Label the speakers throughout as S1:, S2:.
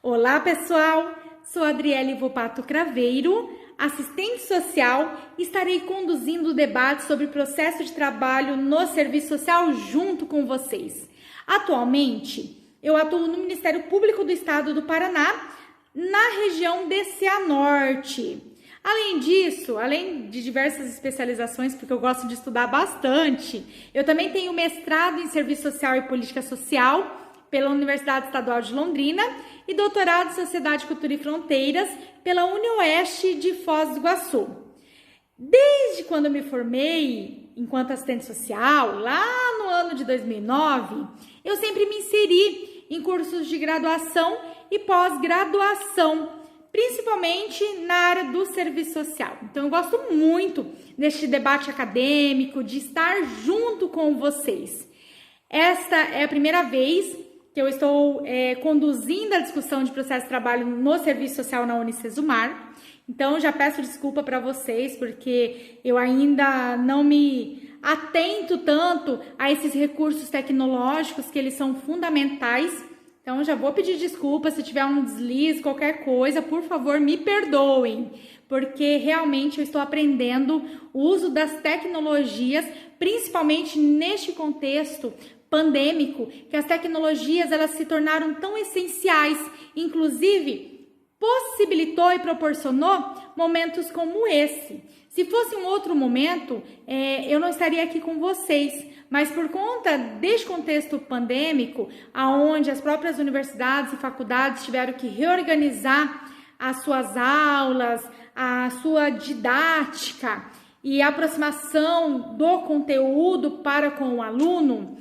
S1: Olá, pessoal! Sou Adriele Vopato Craveiro, assistente social, e estarei conduzindo o debate sobre o processo de trabalho no serviço social junto com vocês. Atualmente, eu atuo no Ministério Público do Estado do Paraná, na região de Cianorte. Além disso, além de diversas especializações, porque eu gosto de estudar bastante, eu também tenho mestrado em Serviço Social e Política Social pela Universidade Estadual de Londrina e doutorado em Sociedade, Cultura e Fronteiras pela UniOeste de Foz do Iguaçu. Desde quando eu me formei enquanto assistente social, lá no ano de 2009, eu sempre me inseri em cursos de graduação e pós-graduação, principalmente na área do serviço social. Então, eu gosto muito deste debate acadêmico, de estar junto com vocês. Esta é a primeira vez que eu estou conduzindo a discussão de processo de trabalho no serviço social na Unicesumar. Então, já peço desculpa para vocês, porque eu ainda não me atento tanto a esses recursos tecnológicos, que eles são fundamentais. Então, já vou pedir desculpa se tiver um deslize, qualquer coisa, por favor, me perdoem, porque realmente eu estou aprendendo o uso das tecnologias, principalmente neste contexto pandêmico, que as tecnologias elas se tornaram tão essenciais, inclusive possibilitou e proporcionou momentos como esse. Se fosse um outro momento, eu não estaria aqui com vocês, mas por conta deste contexto pandêmico, aonde as próprias universidades e faculdades tiveram que reorganizar as suas aulas, a sua didática e a aproximação do conteúdo para com o aluno,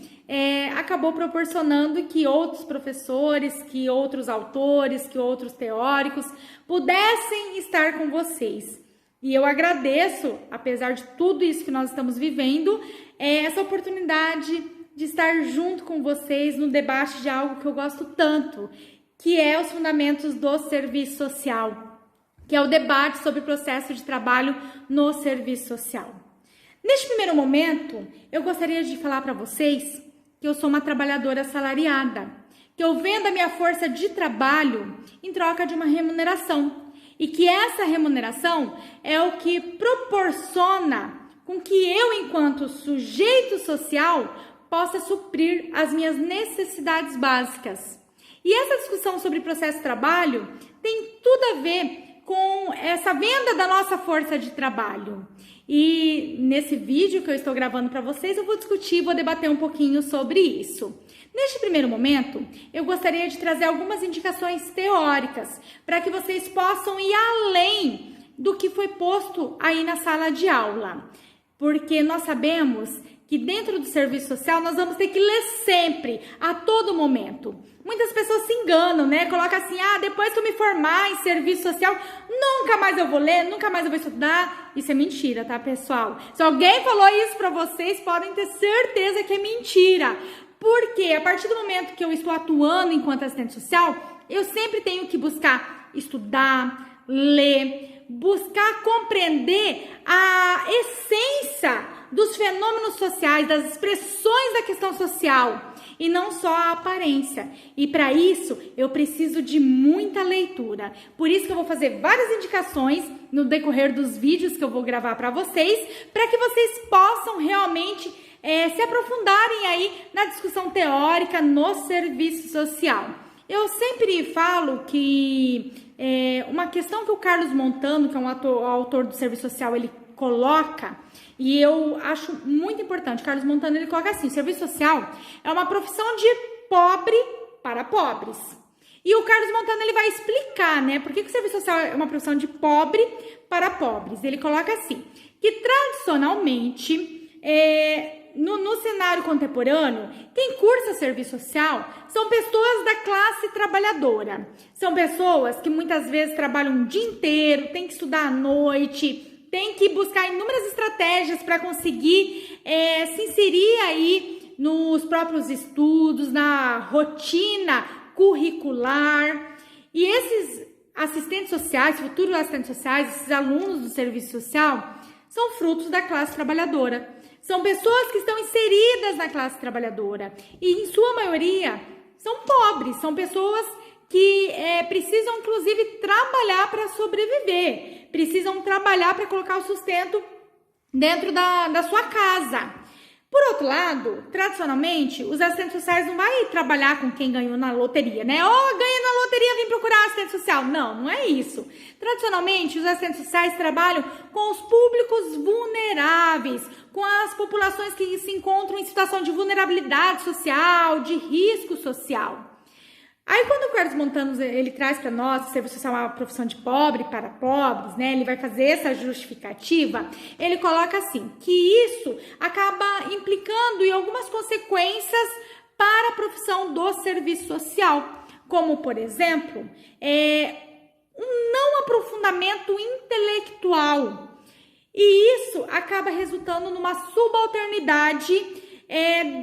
S1: acabou proporcionando que outros professores, que outros autores, que outros teóricos pudessem estar com vocês. E eu agradeço, apesar de tudo isso que nós estamos vivendo, essa oportunidade de estar junto com vocês no debate de algo que eu gosto tanto, que é os fundamentos do serviço social, que é o debate sobre o processo de trabalho no serviço social. Neste primeiro momento, eu gostaria de falar para vocês que eu sou uma trabalhadora assalariada, que eu vendo a minha força de trabalho em troca de uma remuneração, e que essa remuneração é o que proporciona com que eu, enquanto sujeito social, possa suprir as minhas necessidades básicas. E essa discussão sobre processo de trabalho tem tudo a ver com essa venda da nossa força de trabalho. E nesse vídeo que eu estou gravando para vocês, eu vou discutir, vou debater um pouquinho sobre isso. Neste primeiro momento, eu gostaria de trazer algumas indicações teóricas para que vocês possam ir além do que foi posto aí na sala de aula. Porque nós sabemos que dentro do serviço social nós vamos ter que ler sempre, a todo momento. Muitas pessoas se enganam, né? Colocam assim, depois que eu me formar em serviço social, nunca mais eu vou ler, nunca mais eu vou estudar. Isso é mentira, tá, pessoal? Se alguém falou isso pra vocês, podem ter certeza que é mentira. Porque a partir do momento que eu estou atuando enquanto assistente social, eu sempre tenho que buscar estudar, ler, buscar compreender a essência dos fenômenos sociais, das expressões da questão social e não só a aparência. E para isso eu preciso de muita leitura. Por isso que eu vou fazer várias indicações no decorrer dos vídeos que eu vou gravar para vocês, para que vocês possam realmente se aprofundarem aí na discussão teórica no serviço social. Eu sempre falo que uma questão que o Carlos Montano, que é um autor do serviço social, ele coloca, e eu acho muito importante. Carlos Montano, ele coloca assim: o serviço social é uma profissão de pobre para pobres. E o Carlos Montano, ele vai explicar, né, por que o serviço social é uma profissão de pobre para pobres. Ele coloca assim, que tradicionalmente, no cenário contemporâneo, quem cursa serviço social são pessoas da classe trabalhadora. São pessoas que muitas vezes trabalham o dia inteiro, tem que estudar à noite, tem que buscar inúmeras estratégias para conseguir se inserir aí nos próprios estudos, na rotina curricular. E esses assistentes sociais, futuros assistentes sociais, esses alunos do serviço social, são frutos da classe trabalhadora. São pessoas que estão inseridas na classe trabalhadora e, em sua maioria, são pobres, são pessoas que precisam, inclusive, trabalhar para sobreviver, precisam trabalhar para colocar o sustento dentro da sua casa. Por outro lado, tradicionalmente, os assistentes sociais não vai trabalhar com quem ganhou na loteria, né? Ganhei na loteria, vim procurar assistente social. Não é isso. Tradicionalmente, os assistentes sociais trabalham com os públicos vulneráveis, com as populações que se encontram em situação de vulnerabilidade social, de risco social. Aí, quando o Carlos Montano, ele traz para nós que o serviço social é uma profissão de pobre para pobres, né? Ele vai fazer essa justificativa, ele coloca assim, que isso acaba implicando em algumas consequências para a profissão do serviço social, como, por exemplo, um não aprofundamento intelectual. E isso acaba resultando numa subalternidade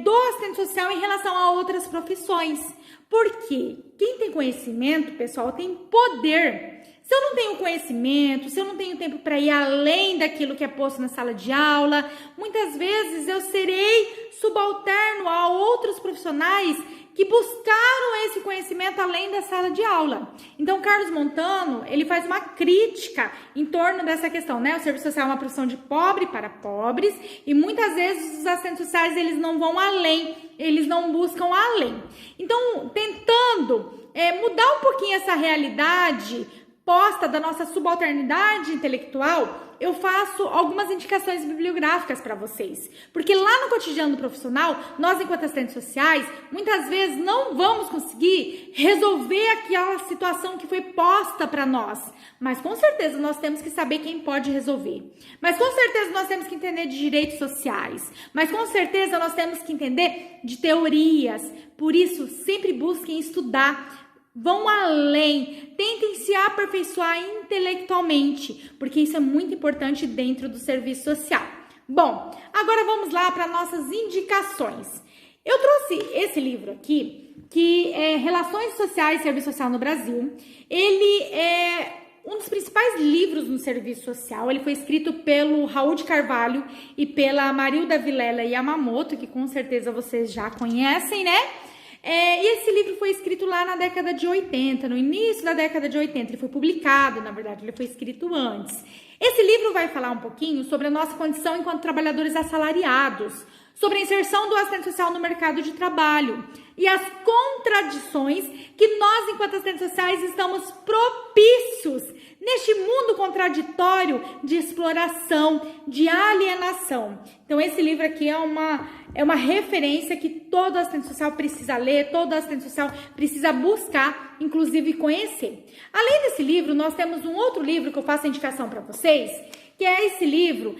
S1: do assistente social em relação a outras profissões. Porque quem tem conhecimento, pessoal, tem poder. Se eu não tenho conhecimento, se eu não tenho tempo para ir além daquilo que é posto na sala de aula, muitas vezes eu serei subalterno a outros profissionais que buscaram esse conhecimento além da sala de aula. Então, Carlos Montano, ele faz uma crítica em torno dessa questão, né? O serviço social é uma profissão de pobre para pobres e muitas vezes os assistentes sociais, eles não vão além, eles não buscam além. Então, tentando mudar um pouquinho essa realidade posta da nossa subalternidade intelectual, eu faço algumas indicações bibliográficas para vocês. Porque lá no cotidiano profissional, nós, enquanto assistentes sociais, muitas vezes não vamos conseguir resolver aquela situação que foi posta para nós. Mas com certeza nós temos que saber quem pode resolver. Mas com certeza nós temos que entender de direitos sociais. Mas com certeza nós temos que entender de teorias. Por isso, sempre busquem estudar. Vão além, tentem se aperfeiçoar intelectualmente, porque isso é muito importante dentro do serviço social. Bom, agora vamos lá para nossas indicações. Eu trouxe esse livro aqui, que é Relações Sociais e Serviço Social no Brasil. Ele é um dos principais livros no serviço social. Ele foi escrito pelo Raul de Carvalho e pela Marilda Vilela Yamamoto, que com certeza vocês já conhecem, né? E esse livro foi escrito lá na década de 80, no início da década de 80. Ele foi publicado, na verdade, ele foi escrito antes. Esse livro vai falar um pouquinho sobre a nossa condição enquanto trabalhadores assalariados, sobre a inserção do assistente social no mercado de trabalho e as contradições que nós, enquanto assistentes sociais, estamos propícios neste mundo contraditório de exploração, de alienação. Então, esse livro aqui é uma referência que todo assistente social precisa ler, todo assistente social precisa buscar, inclusive conhecer. Além desse livro, nós temos um outro livro que eu faço a indicação para vocês, que é esse livro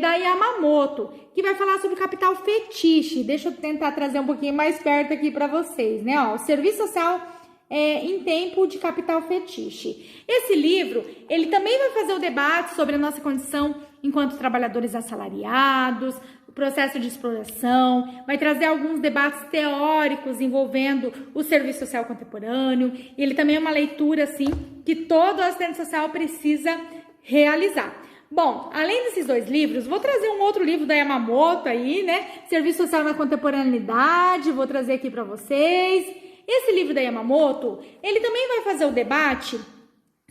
S1: da Yamamoto, que vai falar sobre o capital fetiche. Deixa eu tentar trazer um pouquinho mais perto aqui para vocês, né? O serviço social em tempo de capital fetiche. Esse livro, ele também vai fazer o debate sobre a nossa condição enquanto trabalhadores assalariados, o processo de exploração, vai trazer alguns debates teóricos envolvendo o serviço social contemporâneo, e ele também é uma leitura, assim, que todo assistente social precisa realizar. Bom, além desses dois livros, vou trazer um outro livro da Yamamoto aí, né? Serviço Social na Contemporaneidade, vou trazer aqui para vocês. Esse livro da Yamamoto, ele também vai fazer o debate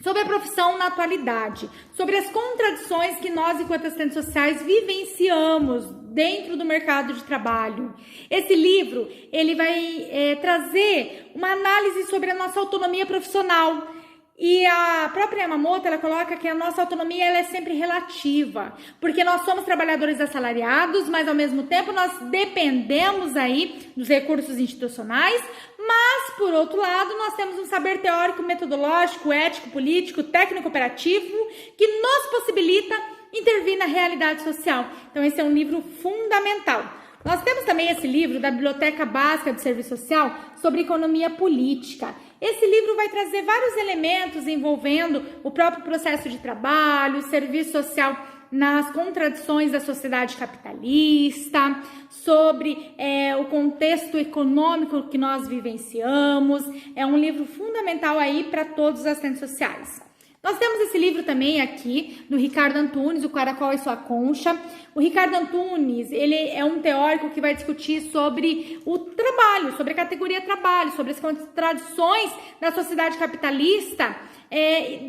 S1: sobre a profissão na atualidade, sobre as contradições que nós, enquanto assistentes sociais, vivenciamos dentro do mercado de trabalho. Esse livro, ele vai trazer uma análise sobre a nossa autonomia profissional. E a própria Yamamoto, ela coloca que a nossa autonomia ela é sempre relativa, porque nós somos trabalhadores assalariados, mas ao mesmo tempo nós dependemos aí dos recursos institucionais, mas por outro lado nós temos um saber teórico, metodológico, ético, político, técnico-operativo que nos possibilita intervir na realidade social. Então esse é um livro fundamental. Nós temos também esse livro da Biblioteca Básica do Serviço Social sobre economia política. Esse livro vai trazer vários elementos envolvendo o próprio processo de trabalho, o serviço social nas contradições da sociedade capitalista, sobre o contexto econômico que nós vivenciamos. É um livro fundamental aí para todos os assistentes sociais. Nós temos esse livro também aqui, do Ricardo Antunes, O Caracol e Sua Concha. O Ricardo Antunes, ele é um teórico que vai discutir sobre o trabalho, sobre a categoria trabalho, sobre as contradições da sociedade capitalista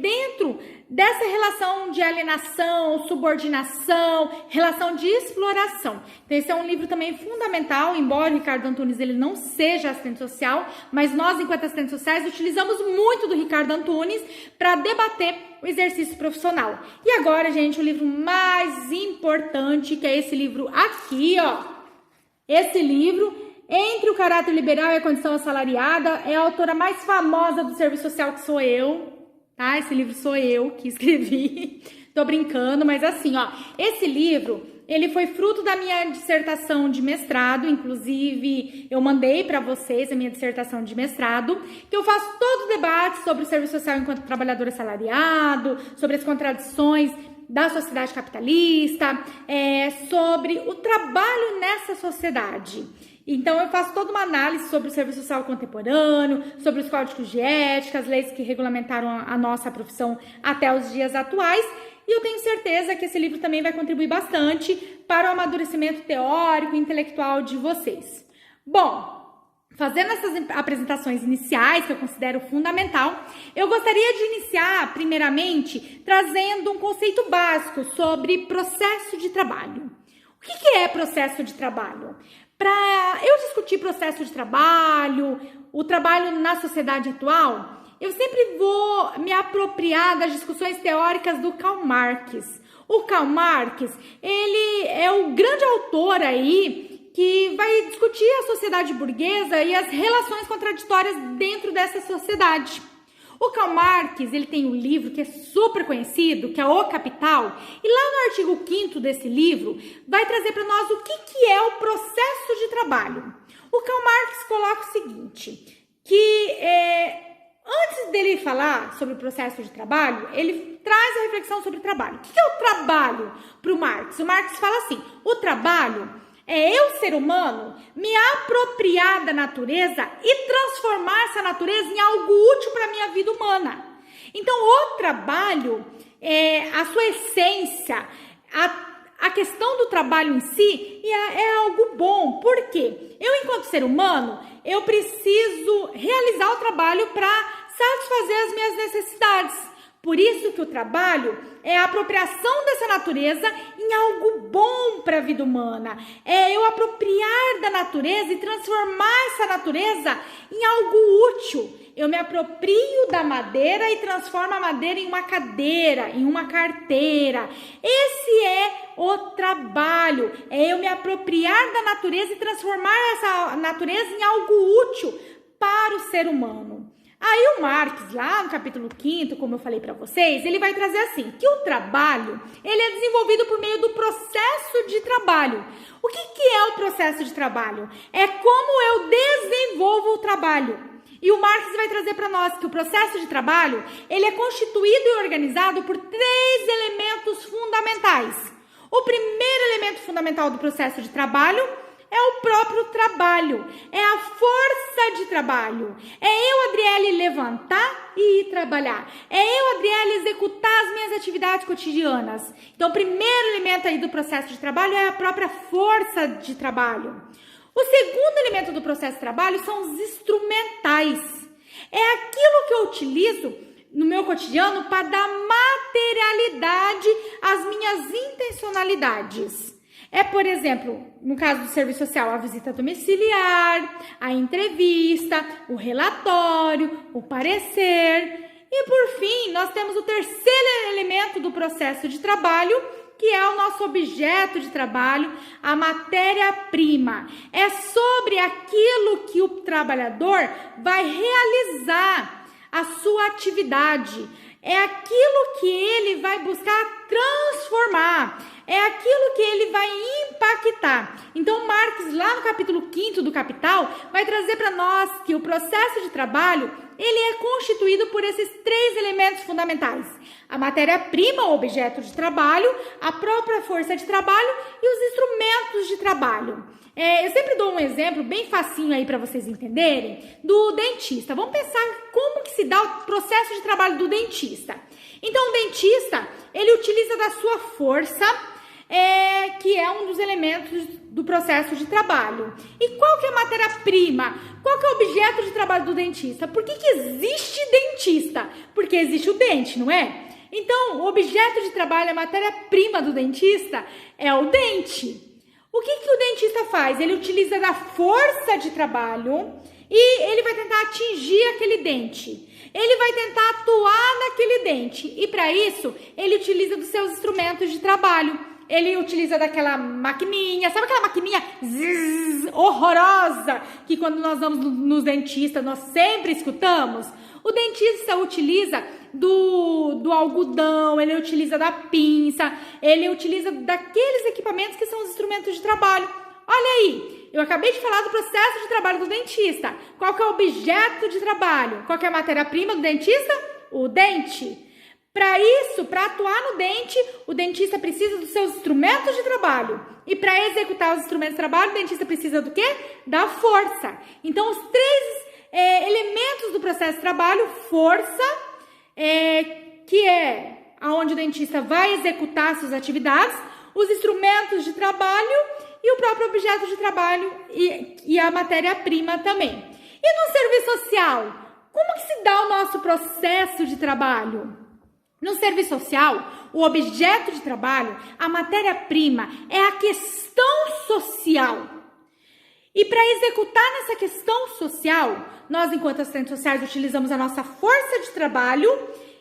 S1: dentro dessa relação de alienação, subordinação, relação de exploração. Então esse é um livro também fundamental, embora o Ricardo Antunes ele não seja assistente social, mas nós, enquanto assistentes sociais, utilizamos muito do Ricardo Antunes para debater o exercício profissional. E agora, gente, o livro mais importante, que é esse livro aqui, ó. Esse livro, Entre o Caráter Liberal e a Condição Assalariada, é a autora mais famosa do serviço social, que sou eu. Tá? Esse livro sou eu que escrevi, tô brincando, mas assim, ó, esse livro, ele foi fruto da minha dissertação de mestrado, inclusive eu mandei para vocês a minha dissertação de mestrado, que eu faço todo o debate sobre o serviço social enquanto trabalhador assalariado, sobre as contradições da sociedade capitalista, sobre o trabalho nessa sociedade. Então, eu faço toda uma análise sobre o serviço social contemporâneo, sobre os códigos de ética, as leis que regulamentaram a nossa profissão até os dias atuais. E eu tenho certeza que esse livro também vai contribuir bastante para o amadurecimento teórico e intelectual de vocês. Bom, fazendo essas apresentações iniciais, que eu considero fundamental, eu gostaria de iniciar, primeiramente, trazendo um conceito básico sobre processo de trabalho. O que é processo de trabalho? Para eu discutir processo de trabalho, o trabalho na sociedade atual, eu sempre vou me apropriar das discussões teóricas do Karl Marx. O Karl Marx, ele é o grande autor aí que vai discutir a sociedade burguesa e as relações contraditórias dentro dessa sociedade. O Karl Marx, ele tem um livro que é super conhecido, que é O Capital, e lá no artigo 5º desse livro, vai trazer para nós o que é o processo de trabalho. O Karl Marx coloca o seguinte, que antes dele falar sobre o processo de trabalho, ele traz a reflexão sobre o trabalho. O que é o trabalho para o Marx? O Marx fala assim, o trabalho é eu, ser humano, me apropriar da natureza e transformar essa natureza em algo útil para a minha vida humana. Então, o trabalho, a sua essência, a questão do trabalho em si é algo bom. Por quê? Eu, enquanto ser humano, eu preciso realizar o trabalho para satisfazer as minhas necessidades. Por isso que o trabalho é a apropriação dessa natureza em algo bom para a vida humana. É eu apropriar da natureza e transformar essa natureza em algo útil. Eu me aproprio da madeira e transformo a madeira em uma cadeira, em uma carteira. Esse é o trabalho. É eu me apropriar da natureza e transformar essa natureza em algo útil para o ser humano. Aí o Marx, lá no capítulo 5º, como eu falei para vocês, ele vai trazer assim, que o trabalho, ele é desenvolvido por meio do processo de trabalho. O que é o processo de trabalho? É como eu desenvolvo o trabalho. E o Marx vai trazer para nós que o processo de trabalho, ele é constituído e organizado por 3 elementos fundamentais. O primeiro elemento fundamental do processo de trabalho é o próprio trabalho, é a força de trabalho. É eu, Adriele, levantar e ir trabalhar. É eu, Adriele, executar as minhas atividades cotidianas. Então, o primeiro elemento aí do processo de trabalho é a própria força de trabalho. O segundo elemento do processo de trabalho são os instrumentais. É aquilo que eu utilizo no meu cotidiano para dar materialidade às minhas intencionalidades. É, por exemplo, no caso do serviço social, a visita domiciliar, a entrevista, o relatório, o parecer. E, por fim, nós temos o terceiro elemento do processo de trabalho, que é o nosso objeto de trabalho, a matéria-prima. É sobre aquilo que o trabalhador vai realizar a sua atividade. É aquilo que ele vai buscar transformar. É aquilo que ele vai impactar. Então, Marx, lá no capítulo 5º do Capital, vai trazer para nós que o processo de trabalho, ele é constituído por esses 3 elementos fundamentais. A matéria-prima, o objeto de trabalho, a própria força de trabalho e os instrumentos de trabalho. Eu sempre dou um exemplo bem facinho aí para vocês entenderem, do dentista. Vamos pensar como que se dá o processo de trabalho do dentista. Então, o dentista, ele utiliza da sua força, que é um dos elementos do processo de trabalho. E qual que é a matéria-prima? Qual que é o objeto de trabalho do dentista? Por que existe dentista? Porque existe o dente, não é? Então, o objeto de trabalho, a matéria-prima do dentista é o dente. O que o dentista faz? Ele utiliza da força de trabalho e ele vai tentar atingir aquele dente. Ele vai tentar atuar naquele dente. E para isso, ele utiliza dos seus instrumentos de trabalho. Ele utiliza daquela maquininha, sabe aquela maquininha horrorosa que quando nós vamos nos dentistas nós sempre escutamos? O dentista utiliza do algodão, ele utiliza da pinça, ele utiliza daqueles equipamentos que são os instrumentos de trabalho. Olha aí, eu acabei de falar do processo de trabalho do dentista. Qual que é o objeto de trabalho? Qual que é a matéria-prima do dentista? O dente. Para isso, para atuar no dente, o dentista precisa dos seus instrumentos de trabalho. E para executar os instrumentos de trabalho, o dentista precisa do quê? Da força. Então, os três elementos do processo de trabalho: força, que é onde o dentista vai executar suas atividades, os instrumentos de trabalho e o próprio objeto de trabalho e a matéria-prima também. E no serviço social, como que se dá o nosso processo de trabalho? No serviço social, o objeto de trabalho, a matéria-prima, é a questão social. E para executar nessa questão social, nós, enquanto assistentes sociais, utilizamos a nossa força de trabalho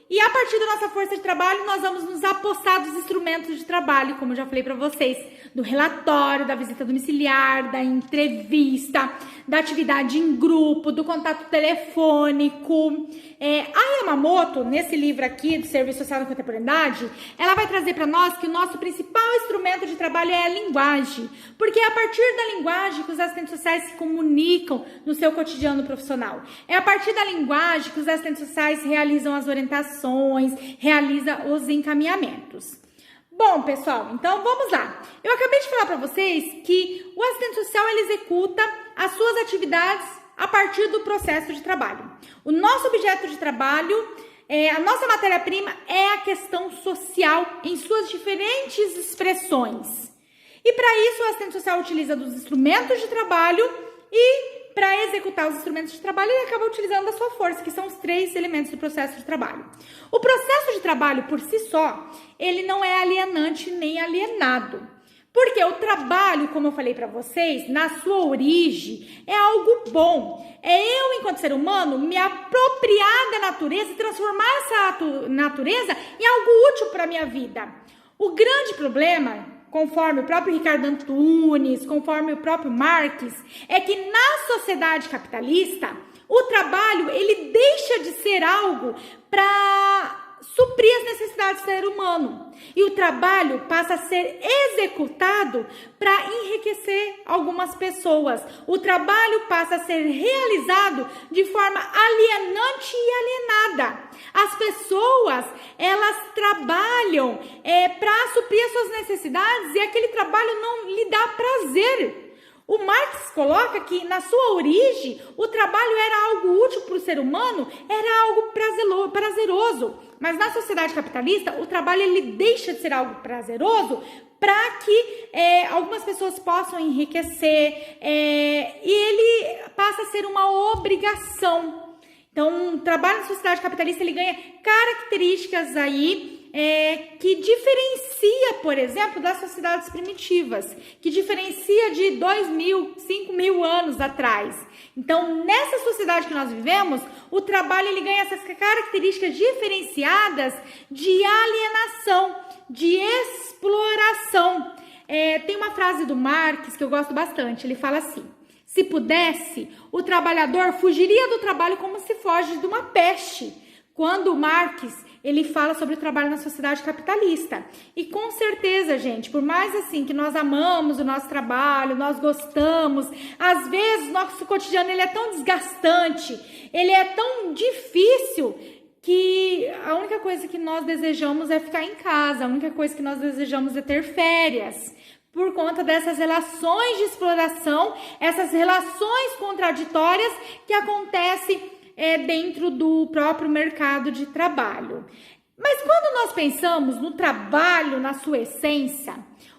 S1: e a partir da nossa força de trabalho, nós vamos nos apossar dos instrumentos de trabalho, como eu já falei para vocês, do relatório, da visita domiciliar, da entrevista, da atividade em grupo, do contato telefônico. A Yamamoto, nesse livro aqui, do Serviço Social da Contemporaneidade, ela vai trazer para nós que o nosso principal instrumento de trabalho é a linguagem, porque é a partir da linguagem que os assistentes sociais se comunicam no seu cotidiano profissional. É a partir da linguagem que os assistentes sociais realizam as orientações, realizam os encaminhamentos. Bom, pessoal, então vamos lá. Eu acabei de falar para vocês que o assistente social ele executa as suas atividades a partir do processo de trabalho. O nosso objeto de trabalho, a nossa matéria-prima é a questão social em suas diferentes expressões. E para isso o assistente social utiliza dos instrumentos de trabalho e para executar os instrumentos de trabalho, ele acaba utilizando da sua força, que são os três elementos do processo de trabalho. O processo de trabalho, por si só, ele não é alienante nem alienado. Porque o trabalho, como eu falei para vocês, na sua origem, é algo bom. É eu, enquanto ser humano, me apropriar da natureza e transformar essa natureza em algo útil para a minha vida. O grande problema, conforme o próprio Ricardo Antunes, conforme o próprio Marx, é que na sociedade capitalista, o trabalho ele deixa de ser algo para suprir as necessidades do ser humano. E o trabalho passa a ser executado para enriquecer algumas pessoas. O trabalho passa a ser realizado de forma alienante e alienada. As pessoas, elas trabalham para suprir as suas necessidades e aquele trabalho não lhe dá prazer. O Marx coloca que, na sua origem, o trabalho era algo útil para o ser humano, era algo prazeroso. Mas na sociedade capitalista, o trabalho ele deixa de ser algo prazeroso para que algumas pessoas possam enriquecer e ele passa a ser uma obrigação. Então, o trabalho na sociedade capitalista ele ganha características aí que diferencia, por exemplo, das sociedades primitivas, que diferencia de 2.000, 5.000 anos atrás. Então, nessa sociedade que nós vivemos, o trabalho ele ganha essas características diferenciadas de alienação, de exploração. Tem uma frase do Marx que eu gosto bastante, ele fala assim: se pudesse, o trabalhador fugiria do trabalho como se foge de uma peste. Quando o Marx ele fala sobre o trabalho na sociedade capitalista. E com certeza, gente, por mais assim que nós amamos o nosso trabalho, nós gostamos, às vezes nosso cotidiano ele é tão desgastante, ele é tão difícil que a única coisa que nós desejamos é ficar em casa, a única coisa que nós desejamos é ter férias. Por conta dessas relações de exploração, essas relações contraditórias que acontecem dentro do próprio mercado de trabalho. Mas quando nós pensamos no trabalho na sua essência,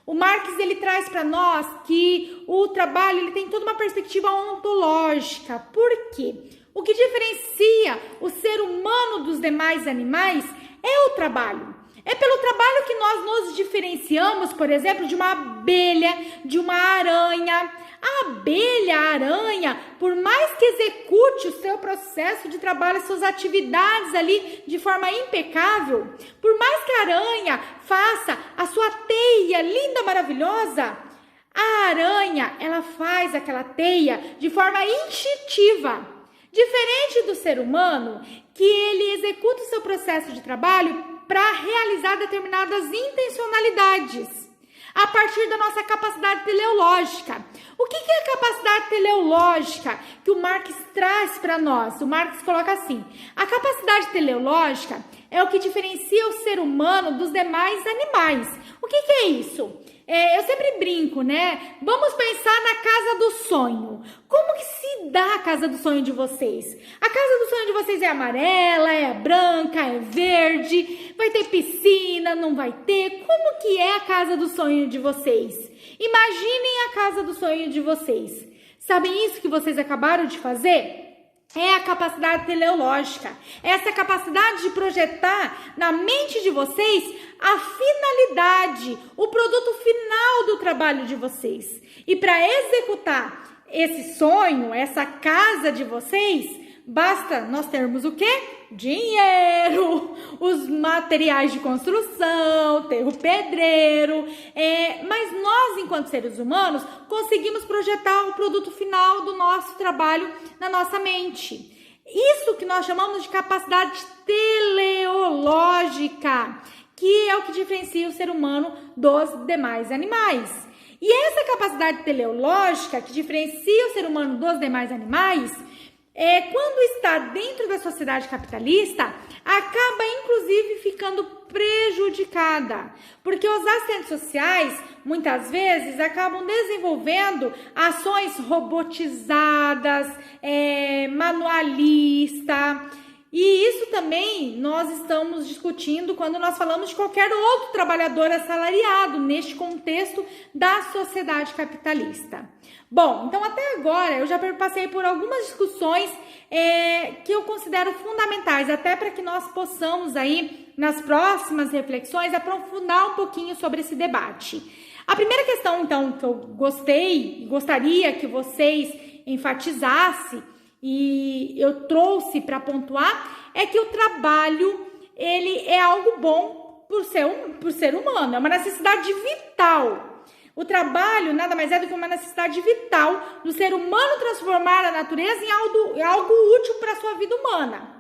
S1: O Marx, ele traz para nós que o trabalho, ele tem toda uma perspectiva ontológica. Por quê? O que diferencia o ser humano dos demais animais é o trabalho. É pelo trabalho que nós nos diferenciamos, por exemplo, de uma abelha, de uma aranha. A abelha, a aranha, por mais que execute o seu processo de trabalho, suas atividades ali de forma impecável, por mais que a aranha faça a sua teia linda, maravilhosa, a aranha, ela faz aquela teia de forma instintiva. Diferente do ser humano, que ele executa o seu processo de trabalho para realizar determinadas intencionalidades, a partir da nossa capacidade teleológica. O que é a capacidade teleológica que o Marx traz para nós? O Marx coloca assim: a capacidade teleológica é o que diferencia o ser humano dos demais animais. O que é isso? Eu sempre brinco, né? Vamos pensar na casa do sonho. Como que se dá a casa do sonho de vocês? A casa do sonho de vocês é amarela, é branca, é verde? Vai ter piscina, não vai ter? Como que é a casa do sonho de vocês? Imaginem a casa do sonho de vocês. Sabem isso que vocês acabaram de fazer? É a capacidade teleológica, essa capacidade de projetar na mente de vocês a finalidade, o produto final do trabalho de vocês. E para executar esse sonho, essa casa de vocês, basta nós termos o quê? Dinheiro, os materiais de construção, ter o pedreiro, mas nós, enquanto seres humanos, conseguimos projetar o produto final do nosso trabalho na nossa mente. Isso que nós chamamos de capacidade teleológica, que é o que diferencia o ser humano dos demais animais. E essa capacidade teleológica que diferencia o ser humano dos demais animais, quando está dentro da sociedade capitalista, acaba inclusive ficando prejudicada, porque os assistentes sociais muitas vezes acabam desenvolvendo ações robotizadas, manualista, e isso também nós estamos discutindo quando nós falamos de qualquer outro trabalhador assalariado neste contexto da sociedade capitalista. Bom, então até agora eu já passei por algumas discussões que eu considero fundamentais, até para que nós possamos aí, nas próximas reflexões, aprofundar um pouquinho sobre esse debate. A primeira questão, então, que eu gostaria que vocês enfatizassem, e eu trouxe para pontuar, é que o trabalho, ele é algo bom por ser humano, é uma necessidade vital. O trabalho nada mais é do que uma necessidade vital do ser humano transformar a natureza em algo útil para a sua vida humana.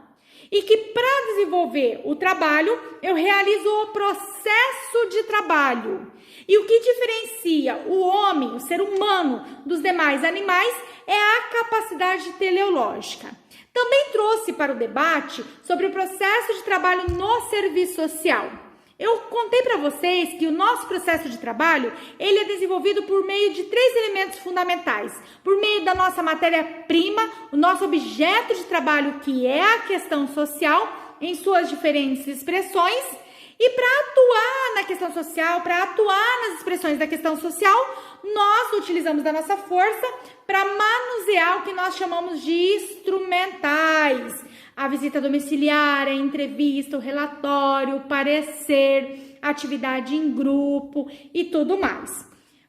S1: E que para desenvolver o trabalho, eu realizo o processo de trabalho. E o que diferencia o homem, o ser humano, dos demais animais é a capacidade teleológica. Também trouxe para o debate sobre o processo de trabalho no serviço social. Eu contei para vocês que o nosso processo de trabalho, ele é desenvolvido por meio de 3 elementos fundamentais. Por meio da nossa matéria-prima, o nosso objeto de trabalho, que é a questão social, em suas diferentes expressões. E para atuar na questão social, para atuar nas expressões da questão social, nós utilizamos da nossa força para manusear o que nós chamamos de instrumentais. A visita domiciliar, a entrevista, o relatório, o parecer, atividade em grupo e tudo mais.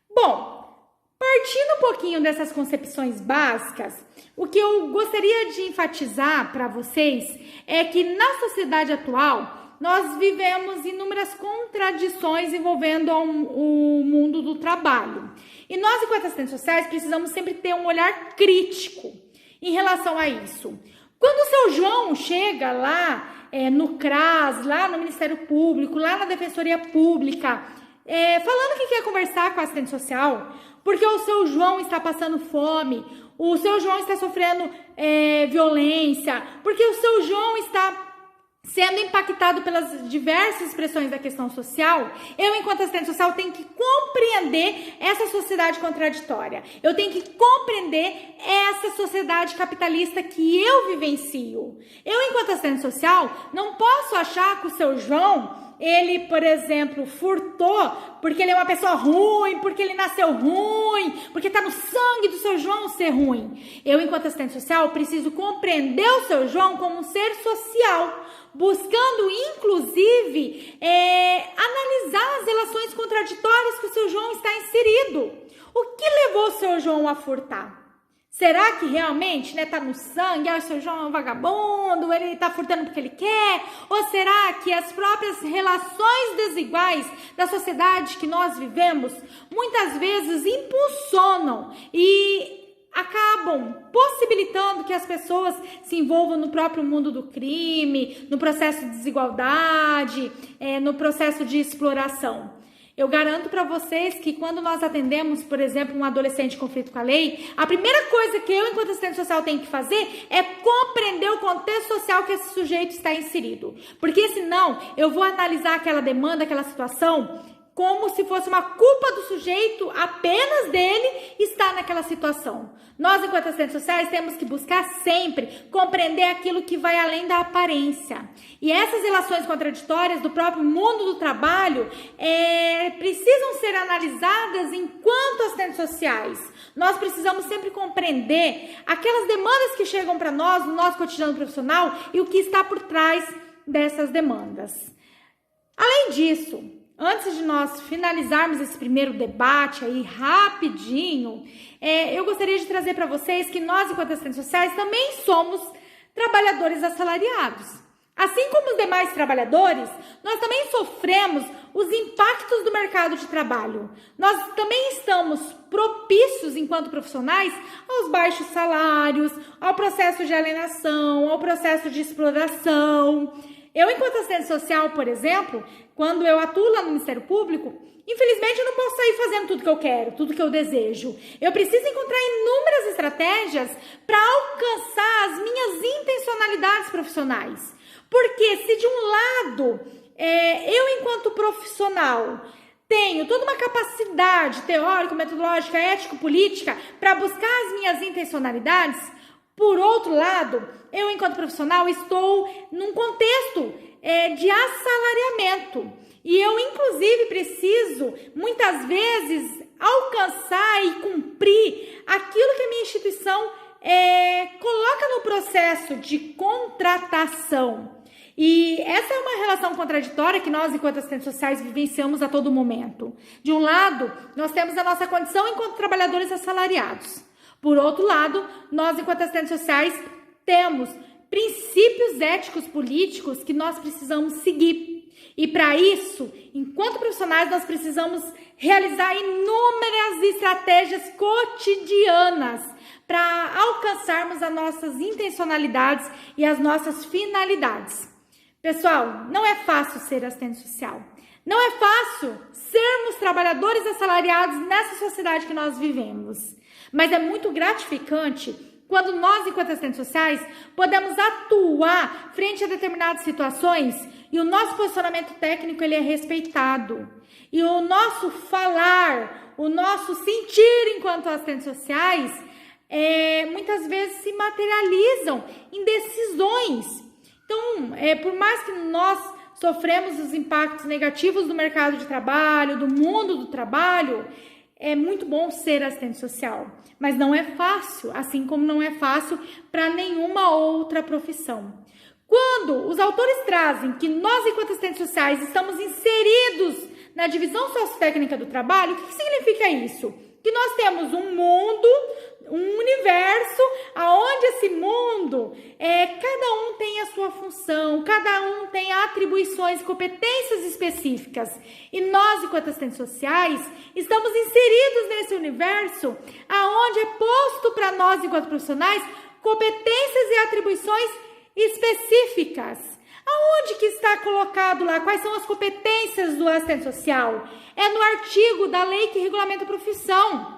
S1: Bom, partindo um pouquinho dessas concepções básicas, o que eu gostaria de enfatizar para vocês é que na sociedade atual, nós vivemos inúmeras contradições envolvendo o mundo do trabalho. E nós, enquanto assistentes sociais, precisamos sempre ter um olhar crítico em relação a isso. Quando o seu João chega lá no CRAS, lá no Ministério Público, lá na Defensoria Pública, falando que quer conversar com a assistente social, porque o seu João está passando fome, o seu João está sofrendo violência, porque o seu João está sendo impactado pelas diversas expressões da questão social, eu, enquanto assistente social, tenho que compreender essa sociedade contraditória. Eu tenho que compreender essa sociedade capitalista que eu vivencio. Eu, enquanto assistente social, não posso achar que o seu João ele, por exemplo, furtou porque ele é uma pessoa ruim, porque ele nasceu ruim, porque está no sangue do seu João ser ruim. Eu, enquanto assistente social, preciso compreender o seu João como um ser social, buscando, inclusive, analisar as relações contraditórias que o seu João está inserido. O que levou o seu João a furtar? Será que realmente, tá no sangue, o seu João é um vagabundo, ele tá furtando porque ele quer? Ou será que as próprias relações desiguais da sociedade que nós vivemos, muitas vezes impulsionam e acabam possibilitando que as pessoas se envolvam no próprio mundo do crime, no processo de desigualdade, no processo de exploração? Eu garanto para vocês que quando nós atendemos, por exemplo, um adolescente em conflito com a lei, a primeira coisa que eu, enquanto assistente social, tenho que fazer é compreender o contexto social que esse sujeito está inserido. Porque senão eu vou analisar aquela demanda, aquela situação, como se fosse uma culpa do sujeito, apenas dele, estar naquela situação. Nós, enquanto assistentes sociais, temos que buscar sempre compreender aquilo que vai além da aparência. E essas relações contraditórias do próprio mundo do trabalho precisam ser analisadas enquanto assistentes sociais. Nós precisamos sempre compreender aquelas demandas que chegam para nós no nosso cotidiano profissional e o que está por trás dessas demandas. Além disso, antes de nós finalizarmos esse primeiro debate aí rapidinho, eu gostaria de trazer para vocês que nós, enquanto assistentes sociais, também somos trabalhadores assalariados. Assim como os demais trabalhadores, nós também sofremos os impactos do mercado de trabalho. Nós também estamos propícios, enquanto profissionais, aos baixos salários, ao processo de alienação, ao processo de exploração. Eu, enquanto assistente social, por exemplo, quando eu atuo lá no Ministério Público, infelizmente eu não posso sair fazendo tudo que eu quero, tudo que eu desejo. Eu preciso encontrar inúmeras estratégias para alcançar as minhas intencionalidades profissionais. Porque se de um lado, eu, enquanto profissional, tenho toda uma capacidade teórica, metodológica, ético-política para buscar as minhas intencionalidades, por outro lado, eu, enquanto profissional, estou num contexto de assalariamento. E eu, inclusive, preciso, muitas vezes, alcançar e cumprir aquilo que a minha instituição coloca no processo de contratação. E essa é uma relação contraditória que nós, enquanto assistentes sociais, vivenciamos a todo momento. De um lado, nós temos a nossa condição enquanto trabalhadores assalariados. Por outro lado, nós, enquanto assistentes sociais, temos princípios éticos políticos que nós precisamos seguir. E para isso, enquanto profissionais, nós precisamos realizar inúmeras estratégias cotidianas para alcançarmos as nossas intencionalidades e as nossas finalidades. Pessoal, não é fácil ser assistente social. Não é fácil sermos trabalhadores assalariados nessa sociedade que nós vivemos. Mas é muito gratificante quando nós, enquanto assistentes sociais, podemos atuar frente a determinadas situações e o nosso posicionamento técnico ele é respeitado. E o nosso falar, o nosso sentir enquanto assistentes sociais, muitas vezes se materializam em decisões. Então, por mais que nós sofremos os impactos negativos do mercado de trabalho, do mundo do trabalho, é muito bom ser assistente social, mas não é fácil, assim como não é fácil para nenhuma outra profissão. Quando os autores trazem que nós, enquanto assistentes sociais, estamos inseridos na divisão sociotécnica do trabalho, o que significa isso? Que nós temos um mundo, um universo, onde esse mundo, cada um tem a sua função, cada um tem atribuições, competências específicas. E nós, enquanto assistentes sociais, estamos inseridos nesse universo, onde é posto para nós, enquanto profissionais, competências e atribuições específicas. Aonde que está colocado lá? Quais são as competências do assistente social? É no artigo da lei que regulamenta a profissão.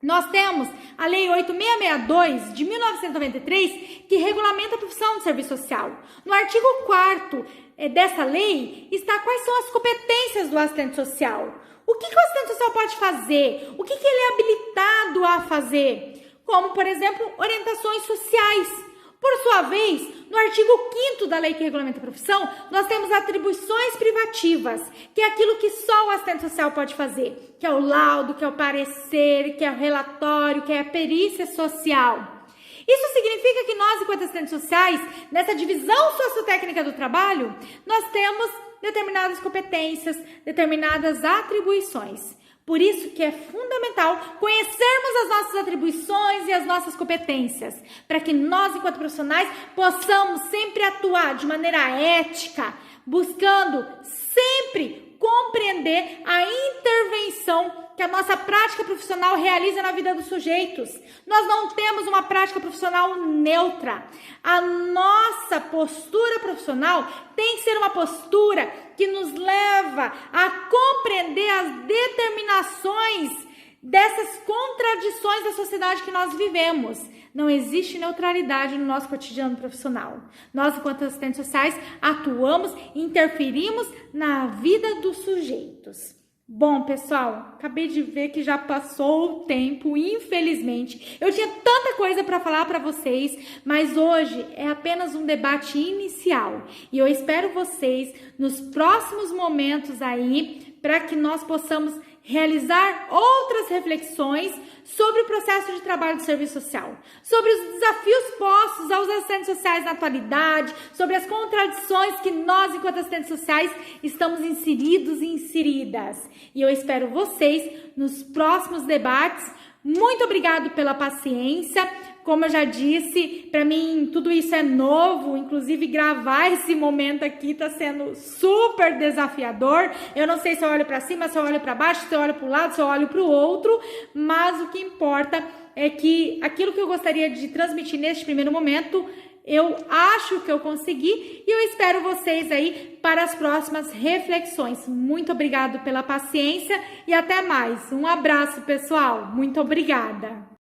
S1: Nós temos a Lei 8662 de 1993, que regulamenta a profissão de serviço social. No artigo 4º dessa lei está quais são as competências do assistente social. O que o assistente social pode fazer? O que ele é habilitado a fazer? Como, por exemplo, orientações sociais. Por sua vez, no artigo 5º da lei que regulamenta a profissão, nós temos atribuições privativas, que é aquilo que só o assistente social pode fazer, que é o laudo, que é o parecer, que é o relatório, que é a perícia social. Isso significa que nós, enquanto assistentes sociais, nessa divisão sociotécnica do trabalho, nós temos determinadas competências, determinadas atribuições. Por isso que é fundamental conhecermos as nossas atribuições e as nossas competências, para que nós, enquanto profissionais, possamos sempre atuar de maneira ética, buscando sempre compreender a intervenção que a nossa prática profissional realiza na vida dos sujeitos. Nós não temos uma prática profissional neutra. A nossa postura profissional tem que ser uma postura que nos leva a compreender as determinações dessas contradições da sociedade que nós vivemos. Não existe neutralidade no nosso cotidiano profissional. Nós, enquanto assistentes sociais, atuamos e interferimos na vida dos sujeitos. Bom, pessoal, acabei de ver que já passou o tempo, infelizmente. Eu tinha tanta coisa para falar para vocês, mas hoje é apenas um debate inicial. E eu espero vocês nos próximos momentos aí, para que nós possamos realizar outras reflexões sobre o processo de trabalho do serviço social, sobre os desafios postos aos assistentes sociais na atualidade, sobre as contradições que nós, enquanto assistentes sociais, estamos inseridos e inseridas. E eu espero vocês nos próximos debates. Muito obrigado pela paciência. Como eu já disse, para mim tudo isso é novo, inclusive gravar esse momento aqui está sendo super desafiador. Eu não sei se eu olho para cima, se eu olho para baixo, se eu olho para um lado, se eu olho para o outro, mas o que importa é que aquilo que eu gostaria de transmitir neste primeiro momento, eu acho que eu consegui e eu espero vocês aí para as próximas reflexões. Muito obrigado pela paciência e até mais. Um abraço, pessoal. Muito obrigada.